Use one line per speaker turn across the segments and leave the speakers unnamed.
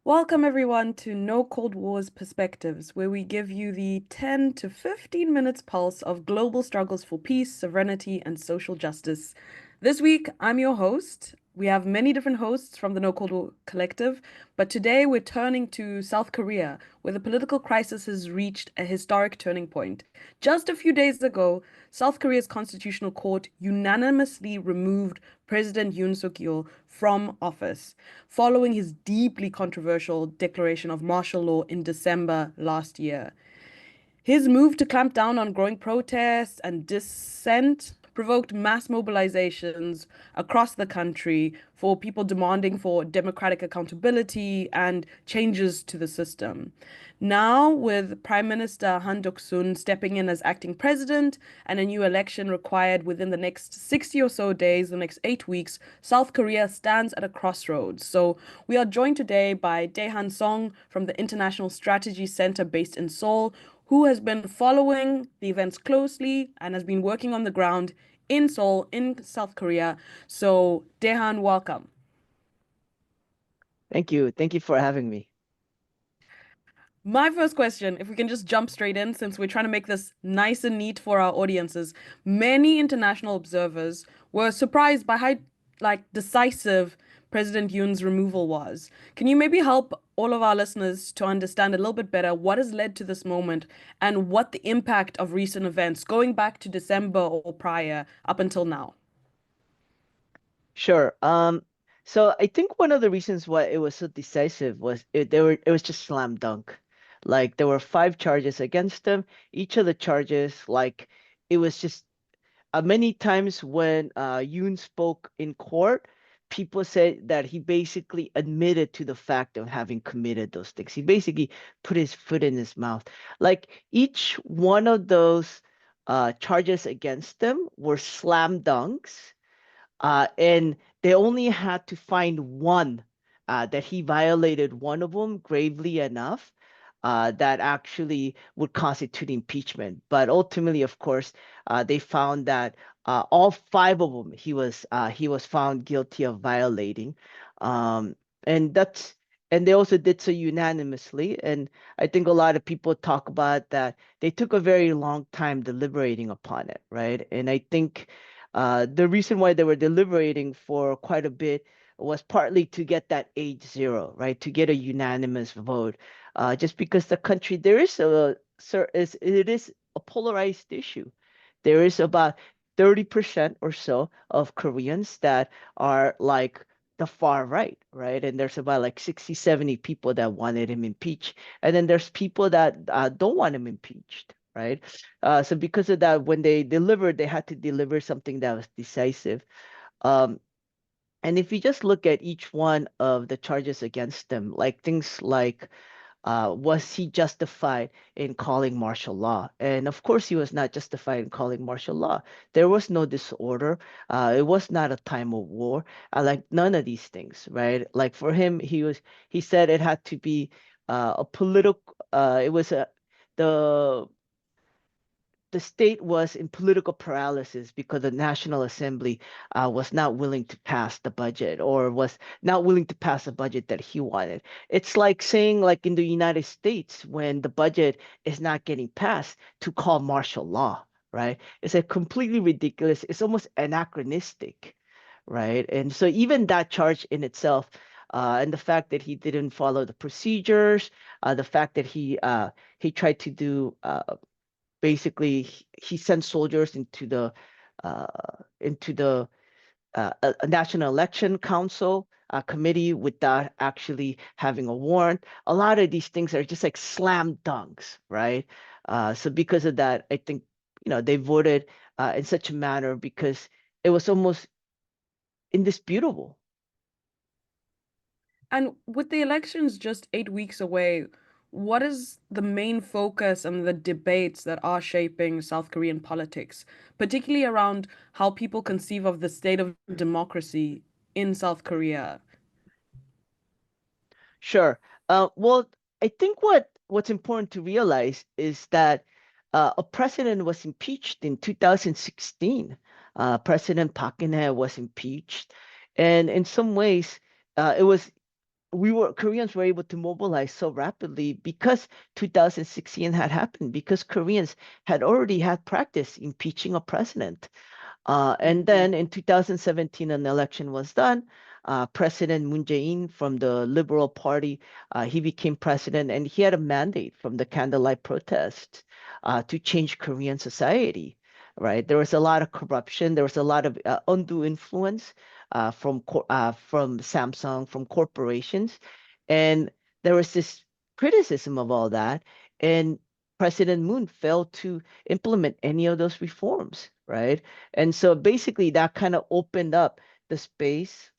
Welcome, everyone, to No Cold Wars Perspectives, where we give you the 10 to 15 minutes pulse of global struggles for peace, sovereignty, and social justice. This week, I'm your host. We have many different hosts from the No Cold War Collective, but today we're turning to South Korea, where the political crisis has reached a historic turning point. Just a few days ago, South Korea's constitutional court unanimously removed President Yoon Suk-yeol from office following his deeply controversial declaration of martial law in December last year. His move to clamp down on growing protests and dissent provoked mass mobilizations across the country for people demanding for democratic accountability and changes to the system. Now, with Prime Minister Han Duck-sun stepping in as acting president and a new election required within the next 60 or so days, the next 8 weeks, South Korea stands at a crossroads. So, we are joined today by Dae-Han Song from the International Strategy Center based in Seoul, who has been following the events closely and has been working on the ground in Seoul, in South Korea. So, Dae-Han, welcome.
Thank you. Thank you for having me.
My first question, if we can just jump straight in, since we're trying to make this nice and neat for our audiences, many international observers were surprised by how, decisive President Yoon's removal was. Can you maybe help all of our listeners to understand a little bit better what has led to this moment and what the impact of recent events, going back to December or prior, up until now?
Sure. So I think one of the reasons why it was so decisive was it was just slam dunk. Like there were five charges against them. Each of the charges, like it was just many times when Yoon spoke in court, people said that he basically admitted to the fact of having committed those things. He basically put his foot in his mouth. Like each one of those charges against them were slam dunks, and they only had to find one that he violated one of them gravely enough that actually would constitute impeachment. But ultimately, of course, they found that all five of them he was found guilty of violating, um, and that's and they also did so unanimously. And I think a lot of people talk about that they took a very long time deliberating upon it, right? And I think the reason why they were deliberating for quite a bit was partly to get that age zero, right? To get a unanimous vote, just because the country there is a it is a polarized issue. There is about 30% or so of Koreans that are like the far right, right? And there's about like 60, 70 people that wanted him impeached. And then there's people that don't want him impeached, right? So because of that, when they delivered, they had to deliver something that was decisive. Um, and if you just look at each one of the charges against them, like things like was he justified in calling martial law? And of course, he was not justified in calling martial law. There was no disorder. It was not a time of war. Like none of these things, right? Like for him, he said it had to be a political. It was a the the state was in political paralysis because the National Assembly was not willing to pass the budget or was not willing to pass the budget that he wanted. It's like saying, like in the United States, when the budget is not getting passed, to call martial law, right? It's a completely ridiculous, it's almost anachronistic, right? And so even that charge in itself, and the fact that he didn't follow the procedures, the fact that he tried to do basically he sent soldiers uh, into the a National Election Council committee without actually having a warrant. A lot of these things are just like slam dunks, right? So because of that, I think they voted in such a manner because it was almost indisputable.
And with the elections just 8 weeks away, what is the main focus and the debates that are shaping South Korean politics, particularly around how people conceive of the state of democracy in South Korea?
Sure. Well, I think what's important to realize is that a president was impeached in 2016. President Park Geun-hye was impeached, and in some ways, it was. Koreans were able to mobilize so rapidly because 2016 had happened, because Koreans had already had practice impeaching a president. And
Mhm.
then in 2017, an election was done. President Moon Jae-in from the Liberal Party, he became president, and he had a mandate from the candlelight protests to change Korean society. Right? There was a lot of corruption. There was a lot of undue influence from Samsung, from corporations, and there was this criticism of all that. And President Moon failed to implement any of those reforms, right? And so basically that kind of opened up the space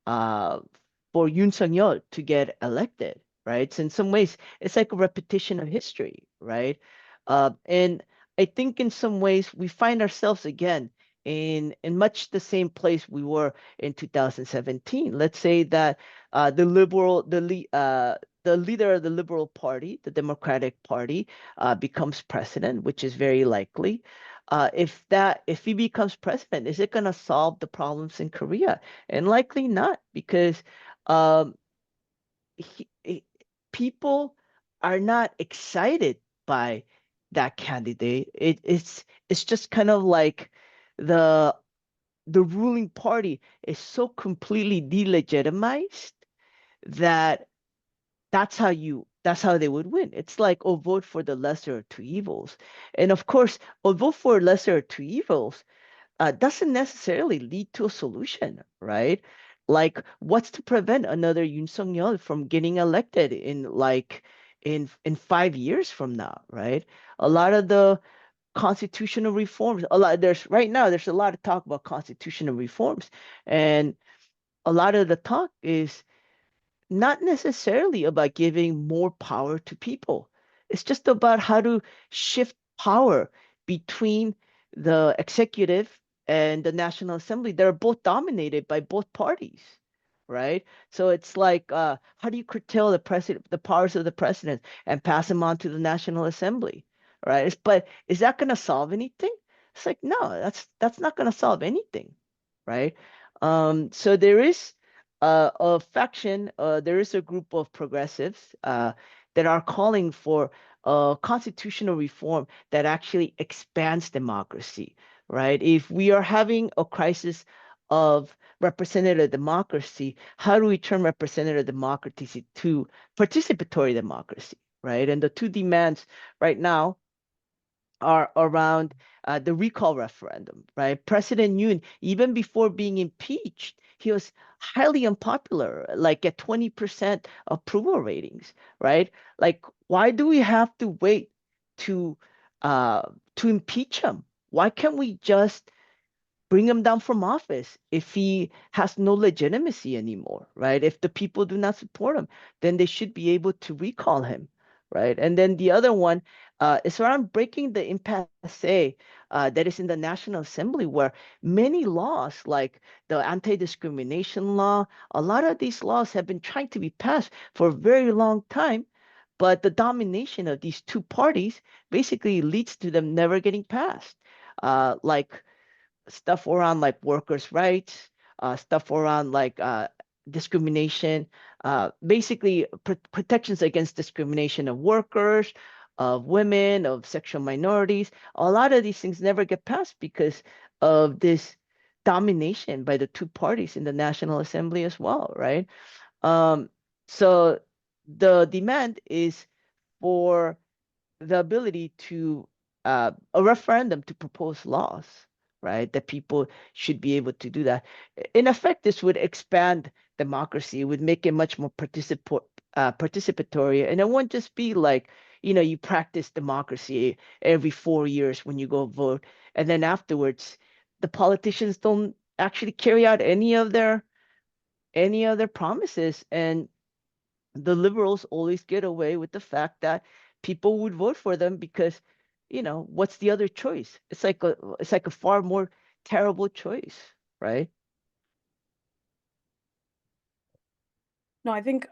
uh for Yoon Suk-yeol to get elected, right? So in some ways it's like a repetition of history, right? And I think in some ways we find ourselves again in much the same place we were in 2017. Let's say that the leader of the Liberal Party, the Democratic Party, becomes president, which is very likely. If he becomes president, is it going to solve the problems in Korea? And likely not, because um, he, he- people are not excited by that candidate. It's just kind of like the the ruling party is so completely delegitimized that that's how they would win. It's like, oh, vote for the lesser of two evils. And of course, oh, vote for lesser of two evils doesn't necessarily lead to a solution, right? Like, what's to prevent another Yoon Suk-yeol from getting elected in 5 years from now, right? A lot of the constitutional reforms, a lot there's right now there's a lot of talk about constitutional reforms, and a lot of the talk is not necessarily about giving more power to people. It's just about how to shift power between the executive and the National Assembly. They're both dominated by both parties, right? So it's like, how do you curtail the powers of the president and pass them on to the National Assembly, right? But is that going to solve anything? It's like, no, that's not going to solve anything, right? So there is a faction, there is a group of progressives that are calling for constitutional reform that actually expands democracy, right? If we are having a crisis of representative democracy, how do we turn representative democracy to participatory democracy, right? And the two demands right now are around the recall referendum, right? President Yoon, even before being impeached, he was highly unpopular, like at 20% approval ratings, right? Like, why do we have to wait to uh, to impeach him? Why can't we just bring him down from office if he has no legitimacy anymore, right? If the people do not support him, then they should be able to recall him, right? And then the other one is around breaking the impasse that is in the National Assembly, where many laws, like the anti-discrimination law, a lot of these laws have been trying to be passed for a very long time. But the domination of these two parties basically leads to them never getting passed. Like stuff around like workers' rights, stuff around like discrimination, basically protections against discrimination of workers, of women, of sexual minorities. A lot of these things never get passed because of this domination by the two parties in the National Assembly as well, right? Um, so the demand is for the ability to a referendum to propose laws, right? That people should be able to do that. In effect, this would expand democracy, it would make it much more participatory, and it won't just be like, you practice democracy every 4 years when you go vote, and then afterwards, the politicians don't actually carry out any of their promises, and the liberals always get away with the fact that people would vote for them because, what's the other choice? It's like a far more terrible choice, right?
No, I think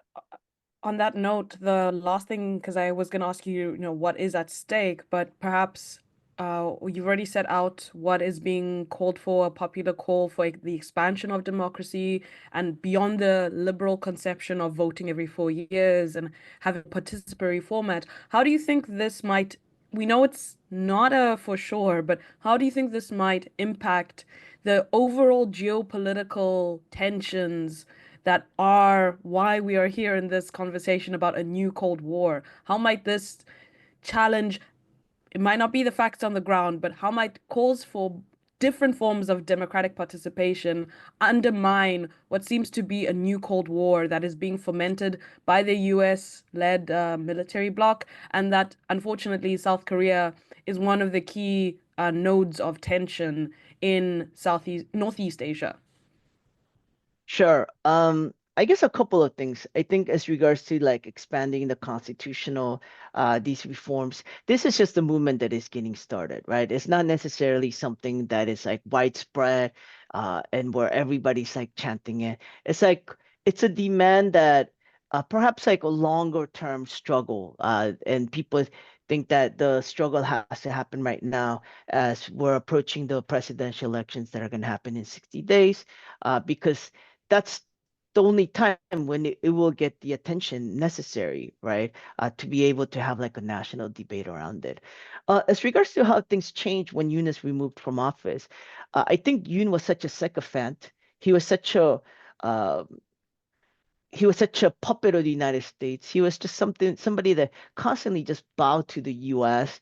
on that note, the last thing, because I was going to ask you, what is at stake, but perhaps You've already set out what is being called for, a popular call for the expansion of democracy and beyond the liberal conception of voting every 4 years and having a participatory format. How do you think this might, we know it's not a for sure, but how do you think this might impact the overall geopolitical tensions that are why we are here in this conversation about a new Cold War? How might this challenge, it might not be the facts on the ground, but how might calls for different forms of democratic participation undermine what seems to be a new Cold War that is being fomented by the US-led military bloc, and that unfortunately South Korea is one of the key nodes of tension in Northeast Asia?
Sure. I guess a couple of things. I think as regards to like expanding the constitutional these reforms, this is just a movement that is getting started, right? It's not necessarily something that is like widespread and where everybody's like chanting it. It's like it's a demand that perhaps like a longer term struggle, and people think that the struggle has to happen right now as we're approaching the presidential elections that are going to happen in 60 days, because that's the only time when it will get the attention necessary, right? To be able to have like a national debate around it. As regards to how things changed when Yoon is removed from office, I think Yoon was such a sycophant. He was such a uh, he was such a puppet of the United States. He was just somebody that constantly just bowed to the U.S.,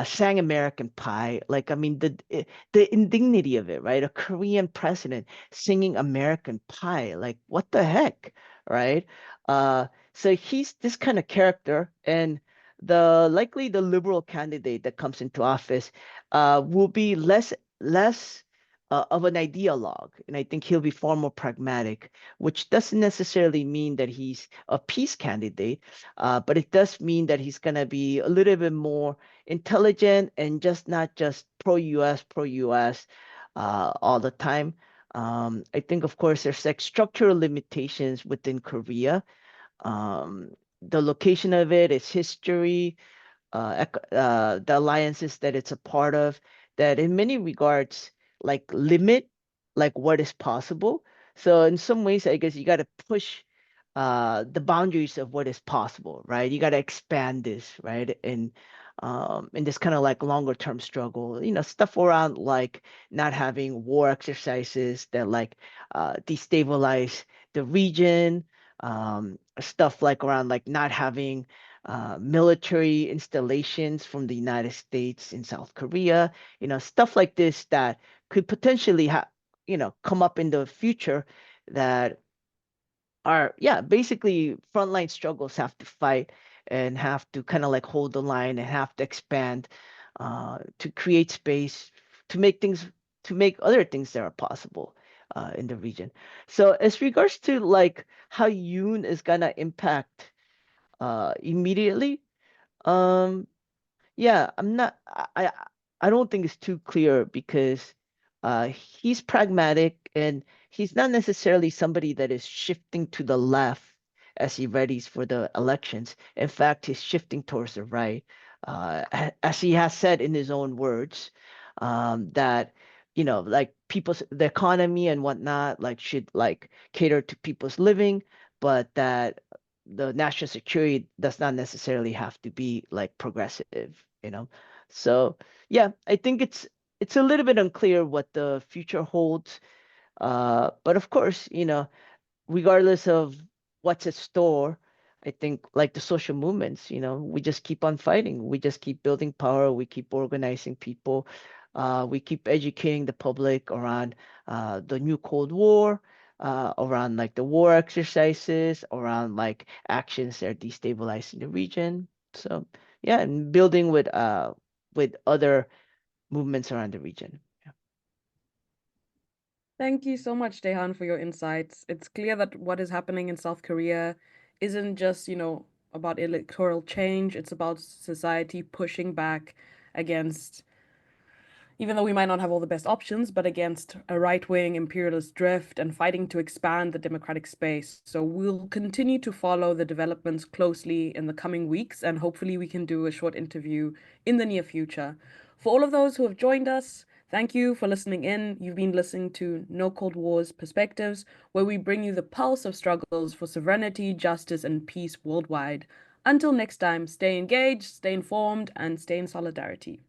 sang American Pie. Like, I mean, the indignity of it, right? A Korean president singing American Pie. Like, what the heck, right? So he's this kind of character, and the liberal candidate that comes into office will be less of an ideologue, and I think he'll be far more pragmatic, which doesn't necessarily mean that he's a peace candidate, but it does mean that he's going to be a little bit more intelligent and just not just pro US all the time. I think, of course, there's like structural limitations within Korea. Um, the location of it, its history, the alliances that it's a part of, that in many regards like limit like what is possible. So in some ways, I guess you got to push the boundaries of what is possible, right? You got to expand this, right? And in this kind of like longer term struggle, stuff around like not having war exercises that like destabilize the region, stuff like around like not having military installations from the United States in South Korea, stuff like this that could potentially have, come up in the future that are, yeah, basically frontline struggles have to fight and have to kind of like hold the line and have to expand to create space to make things, to make other things that are possible in the region. So as regards to like how Yoon is gonna impact immediately, um, yeah, I'm not. I don't think it's too clear because he's pragmatic and he's not necessarily somebody that is shifting to the left as he readies for the elections. In fact, he's shifting towards the right, as he has said in his own words, that like people's the economy and whatnot like should like cater to people's living, but that the national security does not necessarily have to be like progressive. So yeah, I think it's a little bit unclear what the future holds. But of course, regardless of what's at store, I think like the social movements, we just keep on fighting. We just keep building power. We keep organizing people. We keep educating the public around the new Cold War, around like the war exercises, around like actions that are destabilizing the region. So yeah, and building with other movements around the region.
Thank you so much, Dae-Han, for your insights. It's clear that what is happening in South Korea isn't just, about electoral change, it's about society pushing back against, even though we might not have all the best options, but against a right-wing imperialist drift and fighting to expand the democratic space. So we'll continue to follow the developments closely in the coming weeks, and hopefully we can do a short interview in the near future. For all of those who have joined us, thank you for listening in. You've been listening to No Cold Wars Perspectives, where we bring you the pulse of struggles for sovereignty, justice, and peace worldwide. Until next time, stay engaged, stay informed, and stay in solidarity.